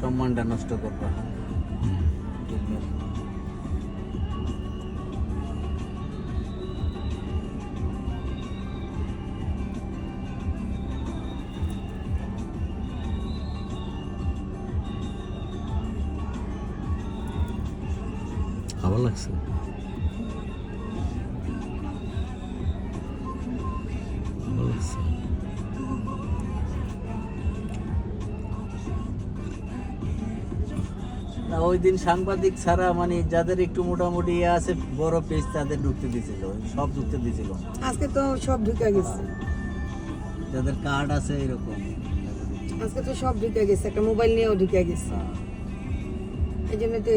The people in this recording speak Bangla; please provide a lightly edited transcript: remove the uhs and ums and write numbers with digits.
সম্মানটা নষ্ট করবা। ভালো লাগছে। ভালো লাগছে। না ওই দিন সাংবাদিক ছাড়া মানে যাদের একটু মোটামুটি ইয়ে আছে বড় পেজ তাদের ঢুকতে দিছিল, সব ঢুকতে দিছিল। আজকে তো সব ঢুকে গেছে, যাদের কার্ড আছে এরকম আজকে তো সব ঢুকে গেছে, একটা মোবাইল নিয়েও ঢুকে গেছে, হ্যাঁ। এই জন্য তো